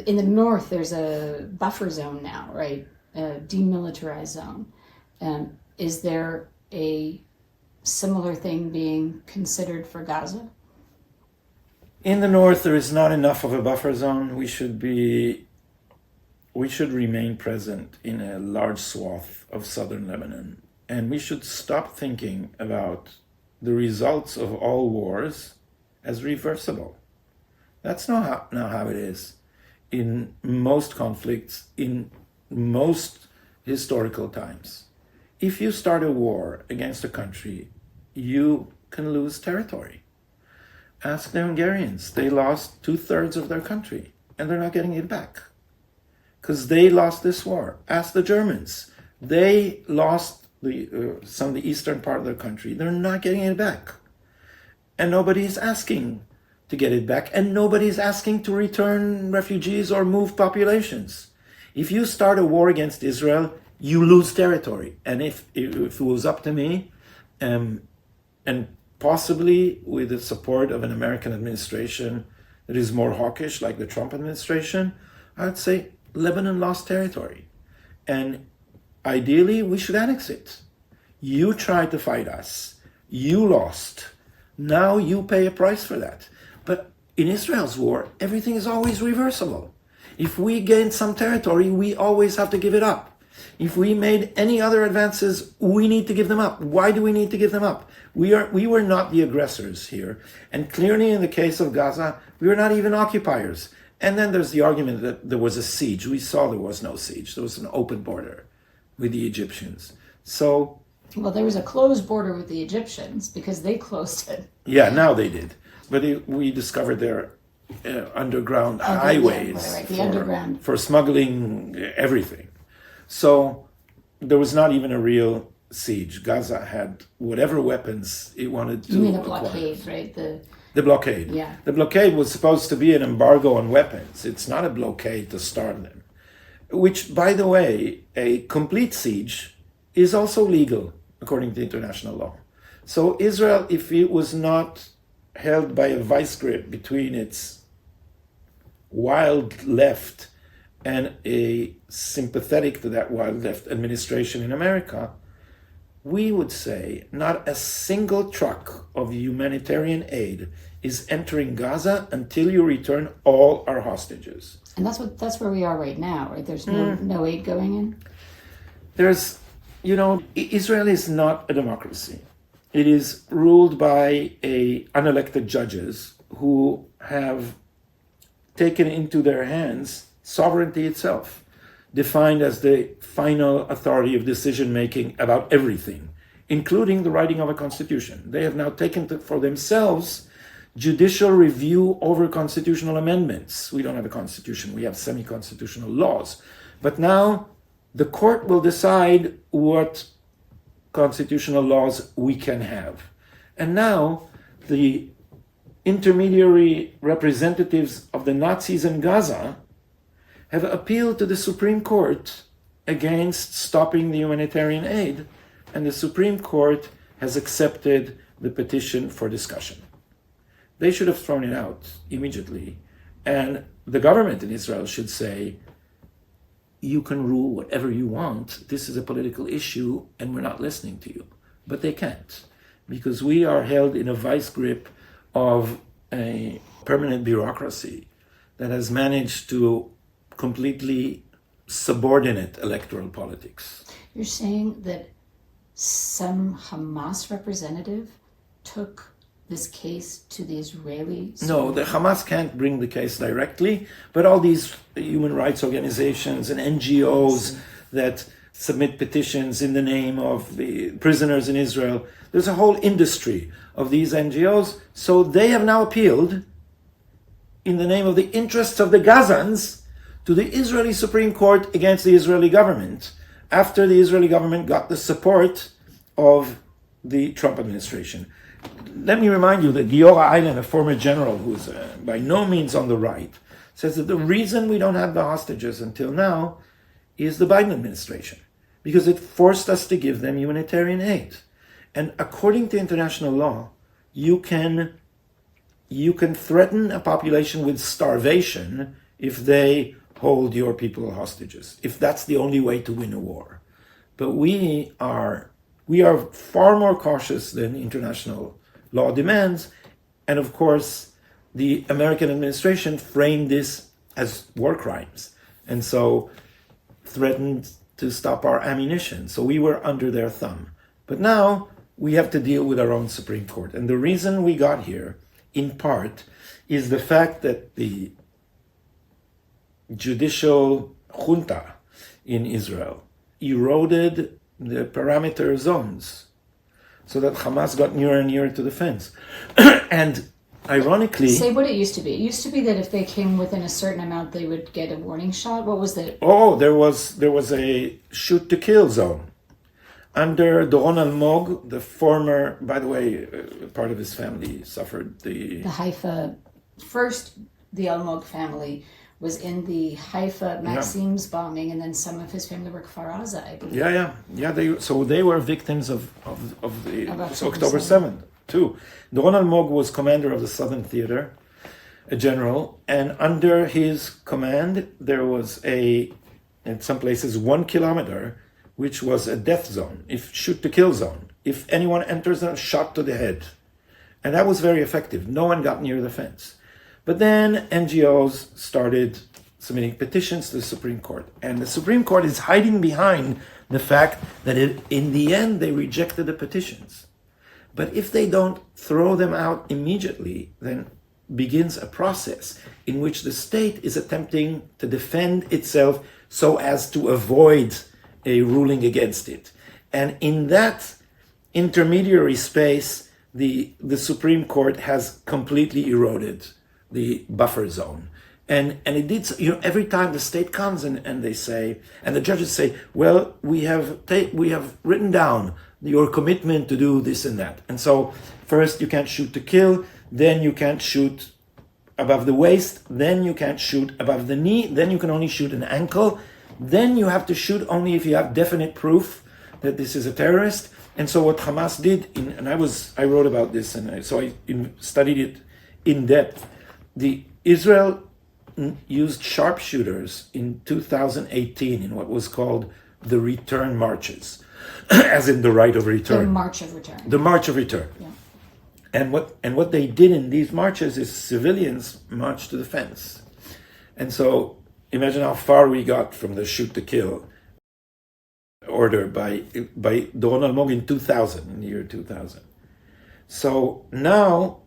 in the north, there's a buffer zone now, right? A demilitarized zone. Is there a similar thing being considered for Gaza? In the north, there is not enough of a buffer zone. We should remain present in a large swath of southern Lebanon, and we should stop thinking about the results of all wars as reversible. That's not how it is in most conflicts, in most historical times. If you start a war against a country, you can lose territory. Ask the Hungarians. They lost 2/3 of their country, and they're not getting it back because they lost this war. Ask the Germans. They lost some of the eastern part of their country. They're not getting it back. And nobody's asking to get it back, and nobody's asking to return refugees or move populations. If you start a war against Israel, you lose territory. And if it was up to me, and possibly with the support of an American administration that is more hawkish, like the Trump administration, I'd say Lebanon lost territory. And ideally, we should annex it. You tried to fight us. You lost. Now you pay a price for that. But in Israel's war, everything is always reversible. If we gain some territory, we always have to give it up. If we made any other advances, we need to give them up. Why do we need to give them up? We were not the aggressors here. And clearly in the case of Gaza, we were not even occupiers. And then there's the argument that there was a siege. We saw there was no siege. There was an open border with the Egyptians. So... Well, there was a closed border with the Egyptians because they closed it. Yeah, now they did. But we discovered their underground highways underground. For smuggling everything. So there was not even a real siege. Gaza had whatever weapons it wanted to. You mean the acquire. blockade, right? The blockade. Yeah. The blockade was supposed to be an embargo on weapons. It's not a blockade to starve them. Which, by the way, a complete siege is also legal according to international law. So Israel, if it was not held by a vice grip between its wild left and a sympathetic to that wild left administration in America, we would say not a single truck of humanitarian aid is entering Gaza until you return all our hostages. And that's where we are right now, right? There's no aid going in? There's, Israel is not a democracy. It is ruled by unelected judges who have taken into their hands sovereignty itself, defined as the final authority of decision-making about everything, including the writing of a constitution. They have now taken for themselves judicial review over constitutional amendments. We don't have a constitution, we have semi-constitutional laws. But now the court will decide what constitutional laws we can have. And now the intermediary representatives of the Nazis in Gaza have appealed to the Supreme Court against stopping the humanitarian aid, and the Supreme Court has accepted the petition for discussion. They should have thrown it out immediately, and the government in Israel should say, you can rule whatever you want, this is a political issue, and we're not listening to you. But they can't, because we are held in a vice grip of a permanent bureaucracy that has managed to completely subordinate electoral politics. You're saying that some Hamas representative took this case to the Israeli... No, the Hamas can't bring the case directly, but all these human rights organizations and NGOs that submit petitions in the name of the prisoners in Israel, there's a whole industry of these NGOs, so they have now appealed in the name of the interests of the Gazans to the Israeli Supreme Court against the Israeli government, after the Israeli government got the support of the Trump administration. Let me remind you that Giora Eilen, a former general who's by no means on the right, says that the reason we don't have the hostages until now is the Biden administration, because it forced us to give them humanitarian aid. And according to international law, you can threaten a population with starvation if they hold your people hostages, if that's the only way to win a war. But we are far more cautious than international law demands. And of course, the American administration framed this as war crimes, and so threatened to stop our ammunition. So we were under their thumb. But now we have to deal with our own Supreme Court. And the reason we got here, in part, is the fact that the judicial junta in Israel eroded the parameter zones so that Hamas got nearer and nearer to the fence. And ironically... Say what it used to be. It used to be that if they came within a certain amount, they would get a warning shot. What was that? Oh, there was a shoot-to-kill zone. Under Doron Almog, the former, by the way, part of his family suffered the Haifa, first the Almog family was in the Haifa Maxim's bombing, and then some of his family were Kfar Aza, I believe. Yeah. They were victims of the October 7th too. Doron Almog was commander of the Southern Theater, a general, and under his command there was in some places 1 kilometer, which was a death zone, shoot-to-kill zone. If anyone enters, a shot to the head. And that was very effective. No one got near the fence. But then NGOs started submitting petitions to the Supreme Court. And the Supreme Court is hiding behind the fact that in the end they rejected the petitions. But if they don't throw them out immediately, then begins a process in which the state is attempting to defend itself so as to avoid a ruling against it. And in that intermediary space, the Supreme Court has completely eroded the buffer zone. And it did, every time the state comes and they say, and the judges say, well, we have written down your commitment to do this and that. And so first you can't shoot to kill, then you can't shoot above the waist, then you can't shoot above the knee, then you can only shoot an ankle, then you have to shoot only if you have definite proof that this is a terrorist. And so what Hamas did, and I wrote about this, and I studied it in depth. Israel used sharpshooters in 2018 in what was called the return marches, as in the right of return. The March of Return. The March of Return. Yeah. And what they did in these marches is civilians marched to the fence. And so imagine how far we got from the shoot-to-kill order by Doron Almog in the year 2000. So now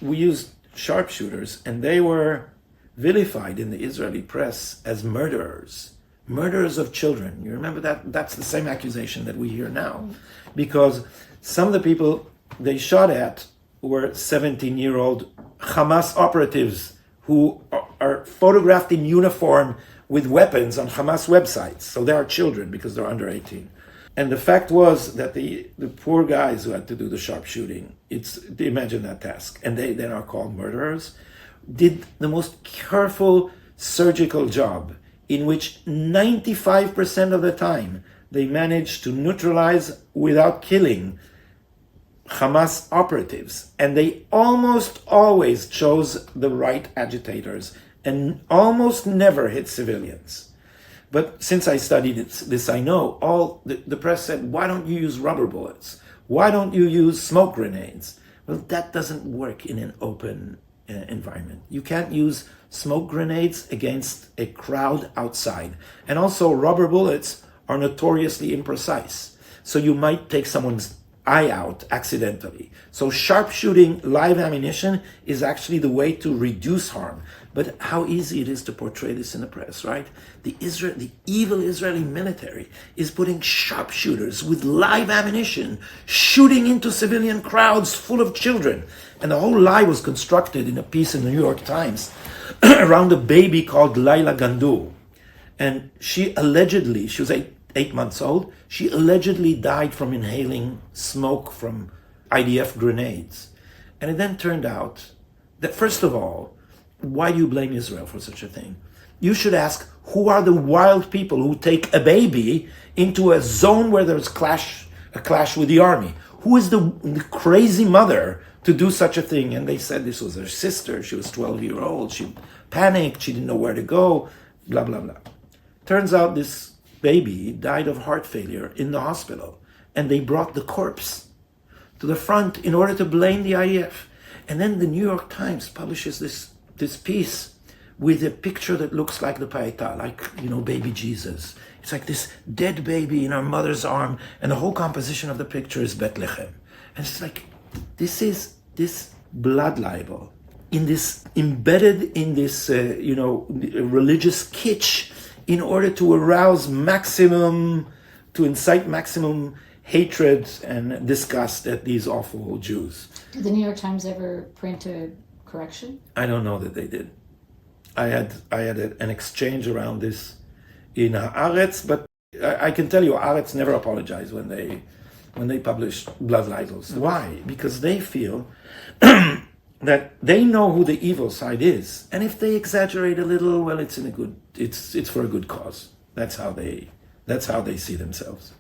we used sharpshooters, and they were vilified in the Israeli press as murderers of children. You remember that? That's the same accusation that we hear now. Because some of the people they shot at were 17-year-old Hamas operatives who are photographed in uniform with weapons on Hamas websites. So they are children because they're under 18. And the fact was that the poor guys who had to do the sharpshooting, imagine that task, and they then are called murderers, did the most careful surgical job in which 95% of the time they managed to neutralize without killing Hamas operatives. And they almost always chose the right agitators and almost never hit civilians. But since I studied this, I know all the press said, why don't you use rubber bullets? Why don't you use smoke grenades? Well, that doesn't work in an open environment. You can't use smoke grenades against a crowd outside. And also rubber bullets are notoriously imprecise. So you might take someone's eye out accidentally. So sharpshooting live ammunition is actually the way to reduce harm. But how easy it is to portray this in the press, right? The evil Israeli military is putting sharpshooters with live ammunition shooting into civilian crowds full of children. And the whole lie was constructed in a piece in the New York Times around a baby called Laila Gandur. And she was 8 months old. She allegedly died from inhaling smoke from IDF grenades. And it then turned out that, first of all, why do you blame Israel for such a thing? You should ask, who are the wild people who take a baby into a zone where there's a clash with the army? Who is the crazy mother to do such a thing? And they said this was her sister. She was 12 years old. She panicked, she didn't know where to go, blah, blah, blah. Turns out this baby died of heart failure in the hospital, and they brought the corpse to the front in order to blame the IDF. And then the New York Times publishes this piece with a picture that looks like the Paeta, like, baby Jesus. It's like this dead baby in our mother's arm, and the whole composition of the picture is Bethlehem. And it's like, this is this blood libel, embedded in this, religious kitsch, in order to incite maximum hatred and disgust at these awful Jews. Did the New York Times ever print a correction? I don't know that they did. I had an exchange around this in Haaretz, but I can tell you, Haaretz never apologized when they publish blood libels. Why? Because they feel that they know who the evil side is, and if they exaggerate a little, well, it's for a good cause. That's how they see themselves.